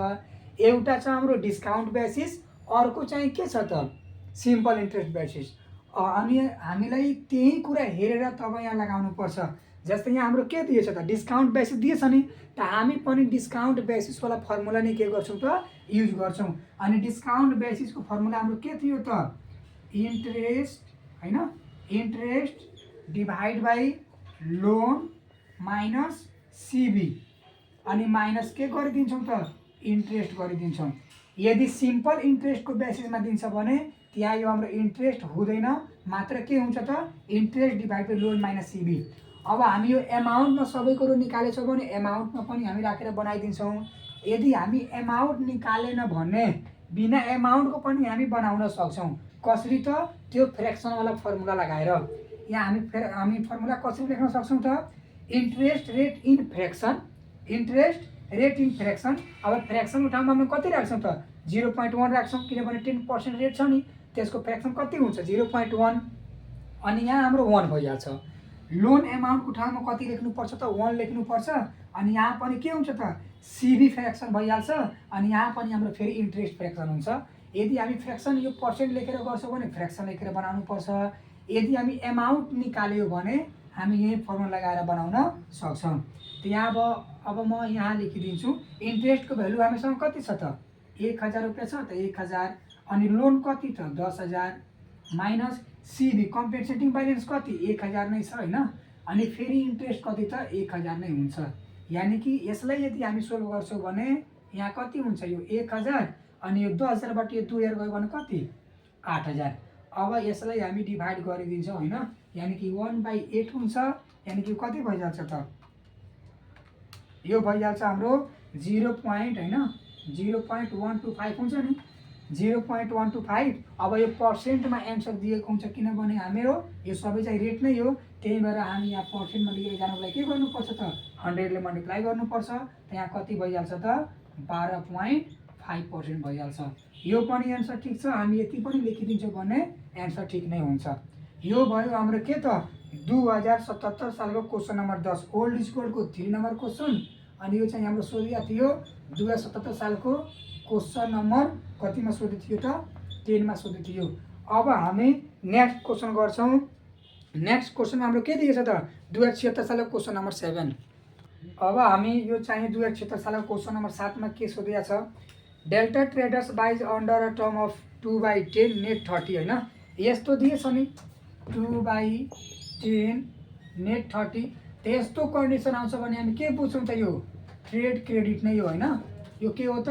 एउटा छ हाम्रो डिस्काउन्ट बेसिस, अर्को चाहिँ के छ त? Simple interest basis. अनि हामीलाई त्यही कुरा हेरेर तब यहाँ लगाउनु पर्छ। जस्तै यहाँ हाम्रो के दिएछ त? डिस्काउन्ट बेसिस दिएछ नि, त हामी पनि डिस्काउन्ट बेसिसवाला फर्मुला नै के गर्छौँ त? युज गर्छौँ। अनि डिस्काउन्ट बेसिसको फर्मुला हाम्रो के थियो त? इन्ट्रेस्ट होइन, interest divide by loan minus CB अनि माइनस के गरिदिन्छौँ त? इन्ट्रेस्ट गरिदिन्छौँ। यदि सिम्पल इन्ट्रेस्टको बेसिसमा दिन्छ भने त्यहाँ यो हाम्रो इन्ट्रेस्ट हुँदैन, मात्र के हुन्छ त? Interest divide by loan minus CB. अब हामी यो एमाउन्टमा सबै कुरो निकालेछौँ भने एमाउन्टमा पनि हामी राखेर बनाइदिन्छौँ। यदि हामी एमाउन्ट निकालेन भने बिना एमाउन्टको पनि हामी बनाउन सक्छौँ। कसरी त? त्यो फ्र्याक्सनवाला फर्मुला लगाएर। यहाँ हामी फर्मुला कसरी लेख्न सक्छौँ त? Interest rate in fraction, interest rate in fraction. अब फ्र्याक्सनको ठाउँमा हामी कति राख्छौँ त? 0.1 राख्छौँ, किनभने 10% रेट छ नि, त्यसको फ्र्याक्सन कति हुन्छ? 0.1। अनि यहाँ हाम्रो 1 भइहाल्छ। लोन एमाउन्टको ठाउँमा कति लेख्नुपर्छ त? 1 लेख्नुपर्छ। अनि यहाँ पनि के हुन्छ त? सिबी फ्र्याक्सन भइहाल्छ। अनि यहाँ पनि हाम्रो फेरि इन्ट्रेस्ट फ्र्याक्सन हुन्छ। यदि हामी फ्र्याक्सन यो पर्सेन्ट लेखेर गर्छौँ भने फ्र्याक्सन लेखेर बनाउनुपर्छ। यदि हामी एमाउन्ट निकाल्यो भने हामी यही फर्मुला लगाएर बनाउन सक्छौँ। त यहाँ अब म यहाँ लेखिदिन्छु। इन्ट्रेस्टको भ्यालु हामीसँग कति छ त? 1000 रुपियाँ छ त, 1000। अनि लोन कति त? 10,000 माइनस सिबी कम्पेन्सेटिङ ब्यालेन्स कति? 1000 नै छ होइन। अनि फेरि इन्ट्रेस्ट कति त? 1000 नै हुन्छ। यानि कि यसलाई यदि हामी सोल्भ गर्छौँ भने यहाँ कति हुन्छ? यो 1000 अनि यो 10,000बाट यो 2000 गयो भने कति? 8000। अब यसलाई हामी डिभाइड गरिदिन्छौँ होइन। यानि कि 1/8 हुन्छ। यानि कि कति भइहाल्छ त? यो भइहाल्छ हाम्रो 0.125 हुन्छ नि, 0.125। अब यो पर्सेन्टमा एन्सर दिएको हुन्छ, किनभने हाम्रो यो सबै चाहिँ रेट नै हो। त्यही भएर हामी यहाँ पर्सेन्टमा लिएर जानुको लागि के गर्नुपर्छ त? 100ले मल्टिप्लाई गर्नुपर्छ। यहाँ कति भइहाल्छ त? 12.5% भइहाल्छ। यो पनि एन्सर ठिक छ। हामी यति पनि लेखिदिन्छौँ भने एन्सर ठिक नै हुन्छ। यो भयो हाम्रो के त? 2077 सालको क्वेसन नम्बर 10, ओल्ड इज गोल्डको 3 नम्बर क्वेसन। अनि यो चाहिँ हाम्रो सोधिएको थियो 2077 सालको क्वेसन नम्बर कतिमा सोधेको थियो त? 10 मा सोधेको थियो। अब हामी नेक्स्ट क्वेसन गर्छौँ। नेक्स्ट क्वेसनमा हाम्रो के दिएछ त? 2076 सालको क्वेसन नम्बर 7। अब हामी यो चाहिँ 2076 सालको क्वेसन नम्बर 7 मा के सोधेको छ? डेल्टा ट्रेडर्स बाइज under a term of 2/10 net 30 होइन। यस्तो दिएछ नि 2/10 नेट 30। त यस्तो कन्डिसन आउँछ भने हामी के बुझ्छौँ त? यो ट्रेड क्रेडिट नै हो होइन। यो के हो त?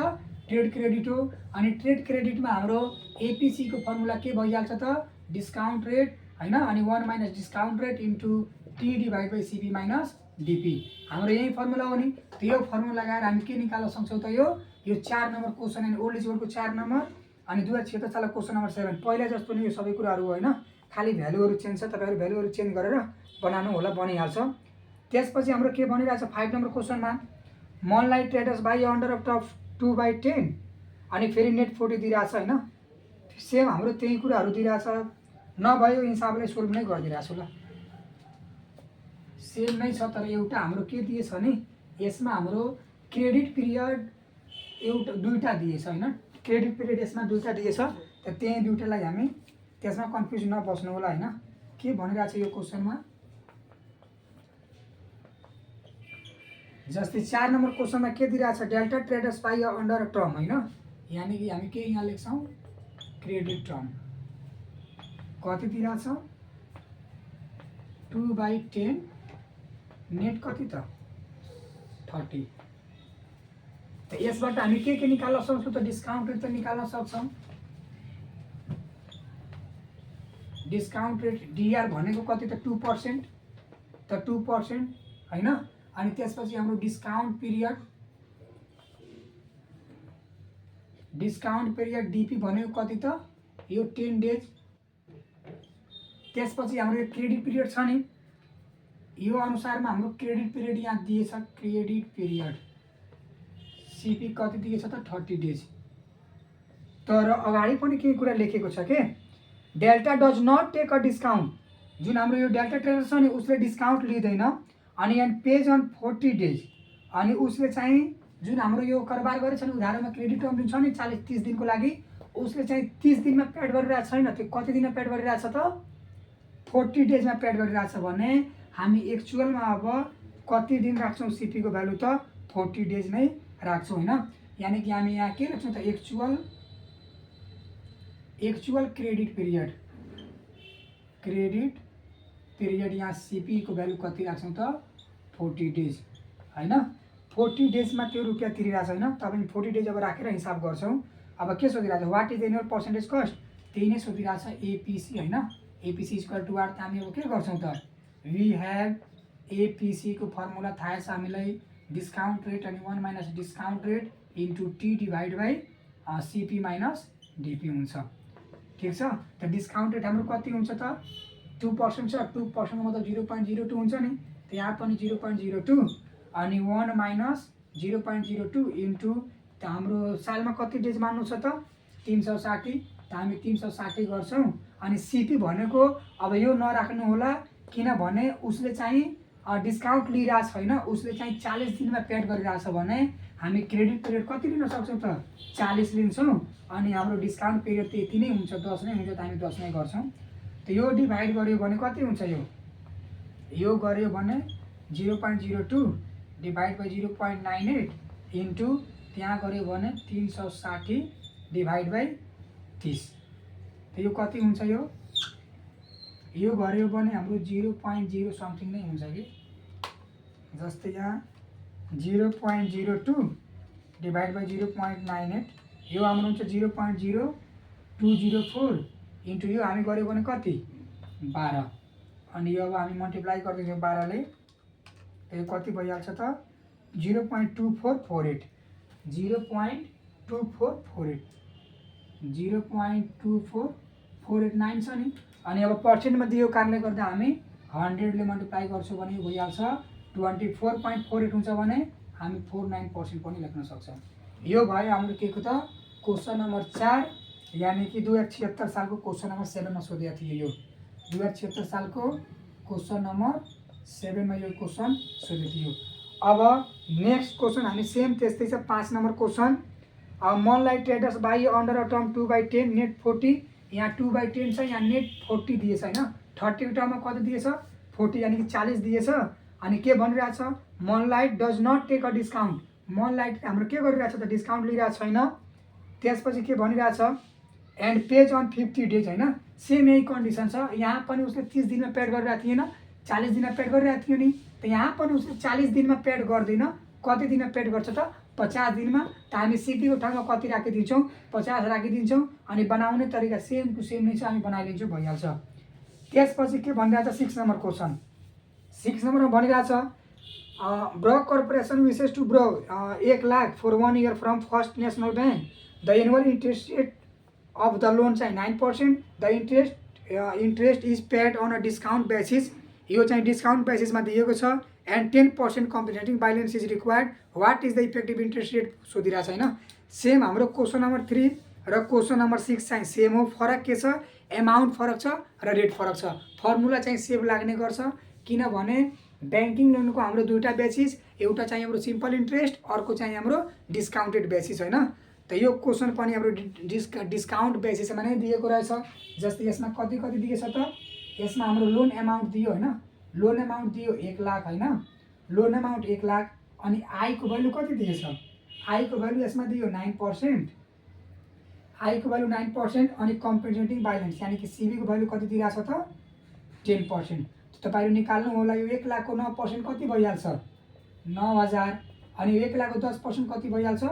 ट्रेड क्रेडिट हो। अनि ट्रेड क्रेडिटमा हाम्रो एपीसी को फर्मुला के भइहाल्छ त? डिस्काउन्ट रेट होइन। अनि 1 minus discount rate into T divide by CP minus DP. हाम्रो यही फर्मुला हो नि। त यो फर्मुला लगाएर हामी के निकाल्न सक्छौँ त? यो 4 नम्बर क्वेसन अनि ओल्ड इज गोल्डको 4 नम्बर अनि 2076 सालको क्वेसन नम्बर 7। पहिला जस्तो नै यो सबै कुराहरू होइन, खालि भ्यालुहरू चेन्ज छ। तपाईँहरू भ्यालुहरू चेन्ज गरेर बनाउनु होला, बनिहाल्छ। त्यसपछि हाम्रो के भनिरहेछ 5 नम्बर क्वेसनमा? मनलाई traders by under of top 2/10 अनि फेरि नेट 40 दिइरहेछ होइन। सेम हाम्रो त्यही कुराहरू दिइरहेछ। नभयो हिसाबले सोल्भ नै गरिदिइरहेछु ल। सेम नै छ, तर एउटा हाम्रो के दिएछ नि, यसमा हाम्रो क्रेडिट पिरियड एउटा 2टा दिएछ होइन। क्रेडिट पिरियड यसमा 2टा दिएछ। त त्यही 2टालाई हामी त्यसमा कन्फ्युज नबस्नु होला होइन। के भनिरहेछ यो क्वेसनमा? जस्तै 4 नम्बर क्वेसनमा के दिइरहेछ? Delta traders by under term होइन। यानि कि हामी के यहाँ लेख्छौँ? क्रेडिट टर्म कति दिइरहेछ? 2/10 नेट कति त? 30। त यसबाट हामी के निकाल्न सक्छौँ त? डिस्काउन्ट रेट त निकाल्न सक्छौँ। डिस्काउन्ट रेट डिआर भनेको कति त? 2%। त 2% होइन। अनि त्यसपछि हाम्रो डिस्काउन्ट पिरियड डिपी भनेको कति त? यो 10 डेज। त्यसपछि हाम्रो यो क्रेडिट पिरियड छ नि, यो अनुसारमा हाम्रो क्रेडिट पिरियड यहाँ दिएछ। क्रेडिट पिरियड सिपी कति दिएछ त? 30 डेज। तर अगाडि पनि केही कुरा लेखेको छ के? Delta does not take a discount. जुन हाम्रो यो डेल्टा ट्रेडर छ नि, उसले डिस्काउन्ट लिँदैन। अनि यहाँ पेज अन 40 डेज। अनि उसले चाहिँ जुन हाम्रो यो कारोबार गरेछ नि, उधारोमा क्रेडिट टर्म जुन छ नि 40-30 दिनको लागि, उसले चाहिँ 30 दिनमा पेड गरिरहेको छैन। त्यो कति दिनमा पेड गरिरहेछ त? 40 डेजमा पेड गरिरहेछ भने हामी एक्चुअलमा अब कति दिन राख्छौँ सिपीको भ्यालु त? 40 डेज नै राख्छौँ होइन। यानि कि हामी यहाँ के राख्छौँ त? एक्चुअल क्रेडिट पिरियड यहाँ सिपी को भ्यालु कति राख्छौँ त? 40 डेज होइन। 40 डेजमा त्यो रुपियाँ तिरिरहेछ होइन। तपाईँ 40 डेज अब राखेर हिसाब गर्छौँ। अब के सोधिरहेछ? What is annual percentage cost? त्यही नै सोधिरहेछ, एपीसी होइन। एपीसी इक्वल टु वाट त हामी अब के गर्छौँ त? वी हेभ एपीसी को फर्मुला थाहा छ हामीलाई। डिस्काउन्ट रेट अनि 1 minus discount rate into T divide by CP minus DP हुन्छ। ठिक छ। त डिस्काउन्ट रेट हाम्रो कति हुन्छ त 2% छ। 2% मतलब 0.02 हुन्छ नि। त यहाँ पनि 0.02 अनि 1 माइनस 0.02 इन्टु त हाम्रो सालमा कति डेज मान्नु छ त 360। त हामी 360 गर्छौँ। अनि सिपी भनेको अब यो नराख्नु होला, किनभने उसले चाहिँ डिस्काउन्ट लिइरहेको छैन, उसले चाहिँ 40 दिनमा पेड गरिरहेछ भने हामी क्रेडिट पिरियड कति लिन सक्छौँ त 40 लिन्छौँ। अनि हाम्रो डिस्काउन्ट पिरियड त यति नै हुन्छ, 10 नै हुन्छ, त हामी 10 नै गर्छौँ। त यो डिभाइड गर्यो भने कति हुन्छ, यो गर्यो भने 0.02 डिभाइड बाई 0.98 इन्टु त्यहाँ गर्यो भने 360 डिभाइड बाई 30। त यो कति हुन्छ, यो गर्यो भने हाम्रो 0.0 समथिङ नै हुन्छ कि। जस्तै यहाँ 0.02 डिभाइड बाई 0.98 यो हाम्रो हुन्छ 0.0204 इन्टु यो हामी गर्यो भने कति 12। अनि यो अब हामी मल्टिप्लाई गरिदिन्छौँ 12 ले। यो कति भइहाल्छ त 0.2448 0.2448 0.24489 छ नि। अनि अब पर्सेन्टमा दिएको कारणले गर्दा हामी 100 ले मल्टिप्लाई गर्छौँ भने यो भइहाल्छ 24.48 हुन्छ भने हामी 49% पनि लेख्न सक्छौँ। यो भयो हाम्रो के को त क्वेसन नम्बर 4, यानी कि 2076 सालको क्वेसन नम्बर 7 मा सोधेको थियो। यो 2076 सालको क्वेसन नम्बर 7 मा यो क्वेसन सोधेको थियो। अब नेक्स्ट क्वेसन हामी सेम त्यस्तै छ 5 नम्बर क्वेसन। मनलाई traders by under a term 2/10 net 40। यहाँ 2/10 छ, यहाँ नेट 40 दिएछ हैन। 30 को टर्ममा कति दिएछ 40 यानी कि 40 दिएछ। अनि के भनिरहेछ मनलाई does not take a discount. मनलाई हाम्रो के गरिरहेछ त डिस्काउन्ट लिइरहेको छैन। त्यसपछि के भनिरहेछ एन्ड पेज अन 50 डेज हैन। सेम यही कन्डिसन छ। यहाँ पनि उसले 30 दिनमा पेड गरिरहेको थिएन, 40 दिनमा पेड गरिरहेको थियो नि। त यहाँ पनि उसले 40 दिनमा पेड गर्दैन, कति दिनमा पेड गर्छ त 50 दिनमा। त हामी सिपी को ठाउँमा कति राखिदिन्छौँ 50 राखिदिन्छौँ। अनि बनाउने तरिका सेम टु सेम नै छ, हामी बनाइदिन्छौँ भइहाल्छ। त्यसपछि के भनिरहेछ 6 नम्बर क्वेसन। 6 नम्बरमा भनिरहेछ Brook Corporation wishes to borrow 1 lakh for 1 year from First National Bank. The annual interest rate of the loan चाहिँ 9%। The interest is paid on a discount basis. यो चाहिँ डिस्काउन्ट बेसिसमा दिएको छ। And 10% compensating balance is required. What is the effective interest rate सोधिरहेको छ हैन। Same हाम्रो क्वेसन नम्बर 3 र क्वेसन नम्बर 6 चाहिँ सेम हो। फरक के छ एमाउन्ट फरक छ र रेट फरक छ। फर्मुला चाहिँ सेम लाग्ने गर्छ, किनभने ब्याङ्किङ लोनको हाम्रो दुईटा बेसिस, एउटा चाहिँ हाम्रो सिम्पल इन्ट्रेस्ट, अर्को चाहिँ हाम्रो डिस्काउन्टेड बेसिस हैन। त यो क्वेसन पनि हाम्रो डिस्काउन्ट बेसिसमा नै दिएको रहेछ। जस्तै यसमा कति कति दिएछ त यसमा हाम्रो लोन एमाउन्ट दियो हैन। लोन एमाउन्ट दियो 1 लाख हैन। Loan amount 1 lakh. अनि आई को भ्यालु कति दिएछ आई को भ्यालु यसमा दियो 9%। आई को भ्यालु 9% अनि कम्पेन्सेटिङ बाइलेन्स यानी कि सिबी को भ्यालु कति दिइराछ त 10%। तपाईहरु निकाल्नु होला यो 1 लाख को 9% कति भइहाल्छ 9000। अनि 1 लाख को 10% कति भइहाल्छ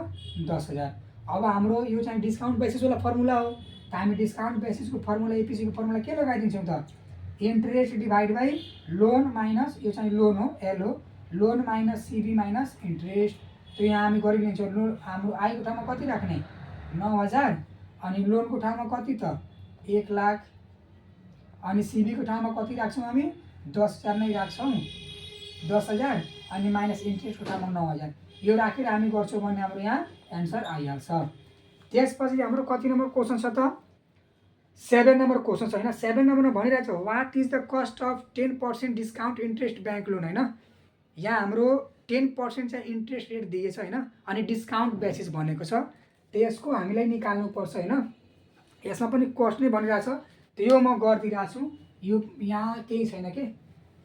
10000। अब हाम्रो यो चाहिँ डिस्काउन्ट बेसिस वाला फर्मुला हो। त हामी डिस्काउन्ट बेसिस को फर्मुला एपीसी को फर्मुला के लगाइदिन्छौँ त interest divide by loan minus यो चाहिँ लोन हो एल हो लोन माइनस सिबी माइनस इन्ट्रेस्ट। त यहाँ हामी गरिलिन्छौँ लोन हाम्रो आई को ठाउँमा कति राख्ने 9000 अनि लोन को ठाउँमा कति त 1 लाख अनि सिबी को ठाउँमा कति राख्छौँ हामी 10000 नै राख्छौँ 10000 अनि माइनस इन्ट्रेस्ट को ठाउँमा 9000। यो राखेर हामी गर्छौँ भने हाम्रो यहाँ एन्सर आइहाल्छ। त्यसपछि हाम्रो कति नम्बर क्वेसन छ त 7 नम्बर क्वेसन छ हैन। 7 नम्बरमा भनिरहेछ what is the cost of 10% discount interest bank loan हैन। यहाँ हाम्रो 10% चाहिँ इन्ट्रेस्ट रेट दिएछ हैन। अनि डिस्काउन्ट बेसिस भनेको छ। त यसको हामीलाई निकाल्नु पर्छ हैन। यसमा पनि कस्ट नै भनिरहेछ। त यो म गरिदिरहेको छु। यो यहाँ केही छैन के,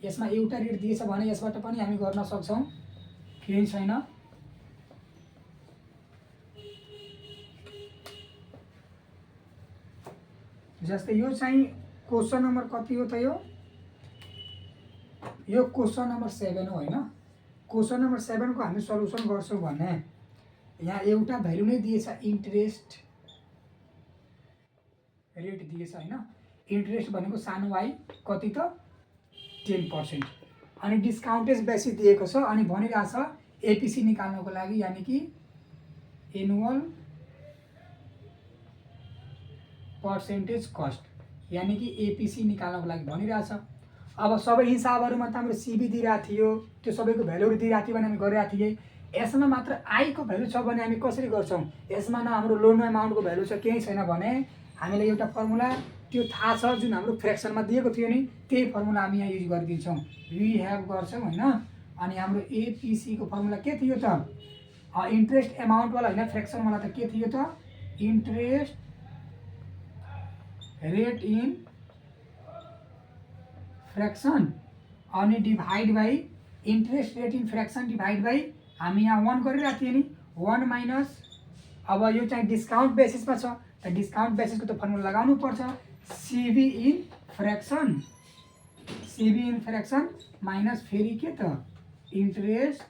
यसमा एउटा रेट दिएछ भने यसबाट पनि हामी गर्न सक्छौँ, केही छैन। जस्तै यो चाहिँ क्वेसन नम्बर कति हो त यो क्वेसन नम्बर 7 हो हैन। क्वेसन नम्बर 7 को हामी सल्युसन गर्छौँ भने यहाँ एउटा भ्यालु नै दिएछ इन्ट्रेस्ट रेट दिएछ हैन। इन्ट्रेस्ट भनेको सानो y कति त 10% अनि डिस्काउन्टेज बेसिस दिएको छ। अनि भनिरहेछ एपीसी निकाल्नको लागि यानी कि एनुअल पर्सेन्टेज कस्ट यानी कि एपिसी निकाल्नको लागि भनिरहेछ। अब सबै हिसाबहरूमा त हाम्रो सिबी दिइरहेको थियो, त्यो सबैको भ्यालुहरू दिइरहेको थियो भने हामी गरिरहेको थिएँ। यसमा मात्र आईको भ्यालु छ भने हामी कसरी गर्छौँ? यसमा न हाम्रो लोन एमाउन्टको भ्यालु छ केही छैन भने हामीले एउटा फर्मुला त्यो थाहा छ जुन हाम्रो फ्र्याक्सनमा दिएको थियो नि, त्यही फर्मुला हामी यहाँ युज गरिदिन्छौँ। वी हेभ गर्छौँ होइन। अनि हाम्रो एपिसीको फर्मुला के थियो त? इन्ट्रेस्ट एमाउन्टवाला होइन, फ्र्याक्सनवाला त के थियो त? इन्ट्रेस्ट रेट इन फ्र्याक्सन अनि divide by interest rate in fraction divide by हामी यहाँ 1 गरिरहेको थियौँ नि, 1 माइनस अब यो चाहिँ डिस्काउन्ट बेसिसमा छ त डिस्काउन्ट बेसिसको त फर्मुला लगाउनु पर्छ। सिबी इन फ्र्याक्सन माइनस फेरि के त? Interest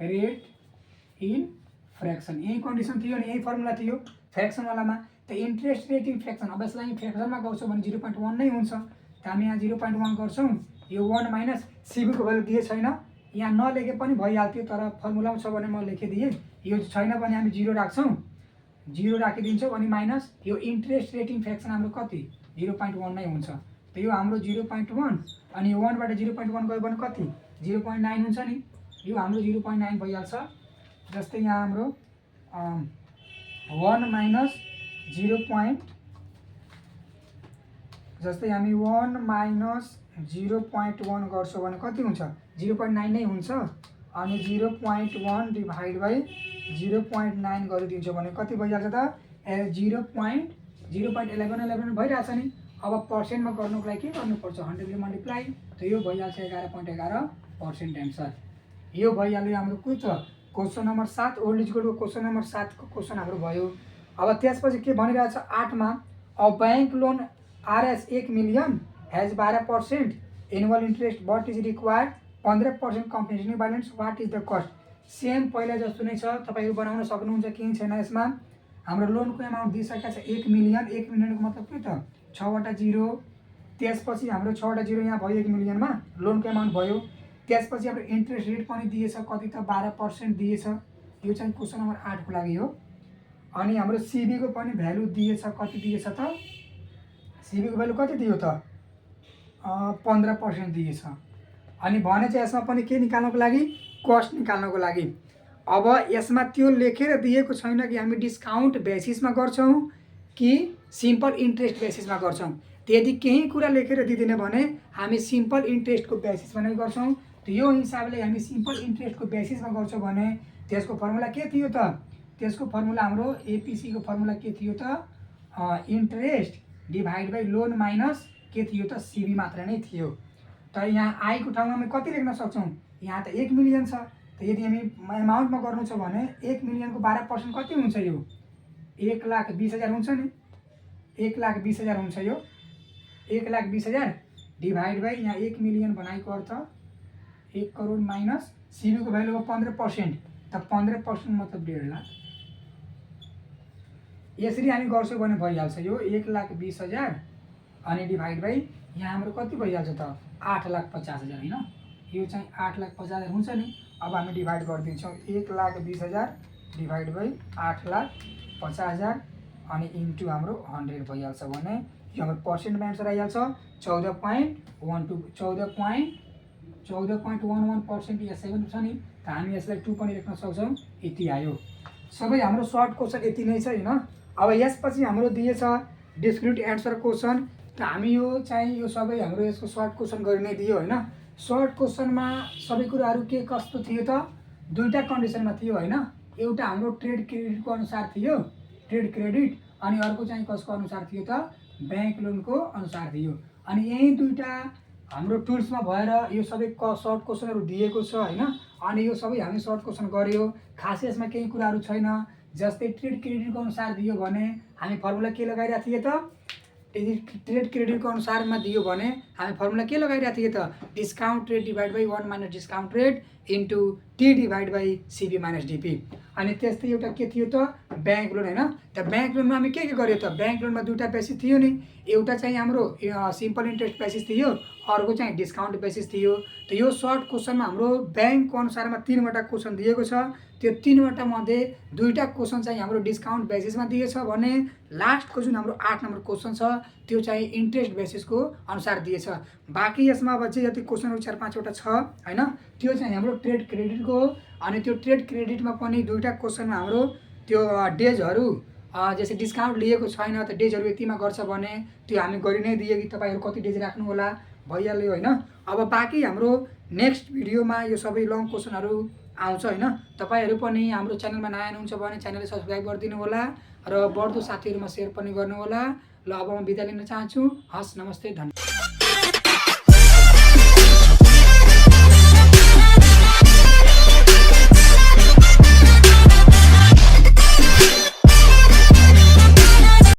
rate in fraction. यही कन्डिसन थियो नि, यही फर्मुला थियो फ्र्याक्सनवालामा। त इन्ट्रेस्ट रेट इन फ्र्याक्सन, अब यसलाई फ्र्याक्सनमा गर्छौँ भने 0.1 नै हुन्छ। त हामी यहाँ 0.1 गर्छौँ। यो 1 माइनस सिबीको भ्यालु दिए छैन, यहाँ नलेखे पनि भइहाल्थ्यो, तर फर्मुलामा छ भने म लेखिदिएँ। यो छैन भने हामी 0 राख्छौँ, 0 राखिदिन्छौँ। अनि माइनस यो इन्ट्रेस्ट रेट इन फ्र्याक्सन हाम्रो कति? 0.1 नै हुन्छ। त यो हाम्रो 0.1 अनि यो 1 बाट 0.1 गयो भने कति? 0.9 हुन्छ नि। यो हाम्रो 0.9 भइहाल्छ। जस्तै यहाँ हाम्रो 1 माइनस 0. जस्तै हामी 1 माइनस 0.1 गर्छौँ भने कति हुन्छ? 0.9 नै हुन्छ। अनि 0.1 डिभाइड बाई 0.9 गरिदिन्छौँ भने कति भइहाल्छ त? 0.11 भइरहेछ नि। अब पर्सेन्टमा गर्नुको लागि के गर्नुपर्छ? 100 ले मल्टिप्लाई, त यो भइहाल्छ 11.11% एन्सर। यो भइहाल्यो हाम्रो कुन त? क्वेसन नम्बर 7 ओल्ड इज गोल्डको क्वेसन नम्बर 7 को क्वेसन हाम्रो भयो। अब त्यसपछि के भनिरहेछ 8 मा? A bank loan RS 1 million has 12% annual interest but is required 15% compensation balance, what is the cost? Same पहिला जस्तो नै छ, तपाईहरु बनाउन सक्नुहुन्छ, केही छैन यसमा। हाम्रो लोनको एमाउन्ट दिइसकेको छ 1 मिलियन। 1 मिलियनको मतलब के त? 6 वटा 0। त्यसपछि हाम्रो 6 वटा 0 यहाँ भयो 1 मिलियनमा लोनको एमाउन्ट भयो। त्यसपछि हाम्रो इन्ट्रेस्ट रेट पनि दिएछ कति त? 12% दिएछ। यो चाहिँ क्वेसन नम्बर 8 को लागि हो। अनि हाम्रो सिबी को पनि भ्यालु दिएछ, कति दिएछ त? सिबी को भ्यालु कति दियो त? 15% दिएछ। अनि भने चाहिँ यसमा पनि के निकाल्नको लागि? कस्ट निकाल्नको लागि। अब यसमा त्यो लेखेर दिएको छैन कि हामी डिस्काउन्ट बेसिसमा गर्छौं कि सिम्पल इन्ट्रेस्ट बेसिसमा गर्छौं। यदि केही कुरा लेखेर दिदिने भने हामी सिम्पल इन्ट्रेस्टको बेसिसमा नै गर्छौं। त यो हिसाबले हामी सिम्पल इन्ट्रेस्टको बेसिसमा गर्छौं भने त्यसको फर्मुला के थियो त? त्यसको फर्मुला हाम्रो एपीसी को फर्मुला के थियो त? Interest divide by loan minus के थियो त? सिबी मात्र नै थियो। त यहाँ आई को ठाउँमा हामी कति लेख्न सक्छौं? यहाँ त 1 मिलियन छ। त यदि हामी एमाउन्टमा गर्नु छ भने 1 मिलियनको 12% कति हुन्छ? यो 1,20,000 हुन्छ नि। 1,20,000 हुन्छ यो। 1,20,000 डिभाइड बाई यहाँ 1 मिलियन बनाएको अर्थ 1 करोड माइनस सिबी को भ्यालु हो 15%। त 15% मतलब 1.5 लाख। यसरी हामी गर्छौं भने भइहाल्छ यो 1,20,000 अनि डिभाइड बाई यहाँ हाम्रो कति भइहाल्छ त? 8,50,000 हैन। यो चाहिँ 8,50,000 हुन्छ नि। अब हामी डिभाइड गरिदिन्छौं 1,20,000 डिभाइड बाई 8,50,000 अनि इन्टु हाम्रो 100 भइहाल्छ भने यो हाम्रो पर्सेन्टमा आन्सर आइहाल्छ 14.12 14.11% या 7 छ नि। त हामी यसलाई 2 पनि लेख्न सक्छौं। यति आयो। सबै हाम्रो सर्ट क्वेशन यति नै छ हैन। अब यसपछि हाम्रो दिएछ डिस्क्रिट एन्सर क्वेशन। त हामी यो चाहिँ यो सबै हाम्रो यसको सर्ट क्वेशन गरिने दियो हैन। सर्ट क्वेशनमा सबै कुराहरु के कस्तो थियो त? दुईटा कन्डिसनमा थियो हैन। एउटा हाम्रो ट्रेड क्रेडिटको अनुसार थियो, ट्रेड क्रेडिट, अनि अर्को चाहिँ कसको अनुसार थियो त? बैंक लोनको अनुसार थियो। अनि यही दुईटा हाम्रो टुल्समा भएर यो सबै सर्ट क्वेशनहरु दिएको छ हैन। अनि यो सबै हामी सर्ट क्वेशन गर्यो। खासै यसमा केही कुराहरु छैन। जस्तै ट्रेड क्रेडिटको अनुसार दियो भने हामी फर्मुला के लगाइरहेको थिए त? यदि ट्रेड क्रेडिटको अनुसारमा दियो भने हामी फर्मुला के लगाइरहेको थिए त? Discount rate divide by 1 minus discount rate into T divide by CP minus DP. अनि त्यस्तै एउटा के थियो त ब्याङ्क लोन होइन। त ब्याङ्क लोनमा हामी के गर्यो त, ब्याङ्क लोनमा दुईवटा बेसिस थियो नि, एउटा चाहिँ हाम्रो सिम्पल इन्ट्रेस्ट बेसिस थियो, अर्को चाहिँ डिस्काउन्ट बेसिस थियो। त यो सर्ट क्वेसनमा हाम्रो ब्याङ्कको अनुसारमा 3वटा क्वेसन दिएको छ, त्यो 3वटा मध्ये 2टा क्वेसन चाहिँ हाम्रो डिस्काउन्ट बेसिसमा दिएछ भने लास्टको जुन हाम्रो 8 नम्बर क्वेसन छ त्यो चाहिँ इन्ट्रेस्ट बेसिसको अनुसार दिएछ। बाँकी यसमा अब चाहिँ जति क्वेसनहरू 4-5वटा छ होइन, त्यो चाहिँ हाम्रो ट्रेड क्रेडिटको हो। अनि त्यो ट्रेड क्रेडिटमा पनि 2टा क्वेसनमा हाम्रो त्यो डेजहरू जस्तै डिस्काउन्ट लिएको छैन त डेजहरू यतिमा गर्छ भने त्यो हामी गरि नै दियो कि तपाईँहरू कति डेज राख्नु होला भइहाल्यो होइन। अब बाँकी हाम्रो नेक्स्ट भिडियोमा यो सबै लङ क्वेसनहरू आउँछ होइन। तपाईँहरू पनि हाम्रो च्यानलमा नयाँ हुनुहुन्छ भने च्यानललाई सब्सक्राइब गरिदिनु होला र बढ्दो साथीहरूमा सेयर पनि गर्नु होला। ल अब म बिदा लिन चाहन्छु। हस्, नमस्ते, धन्यवाद।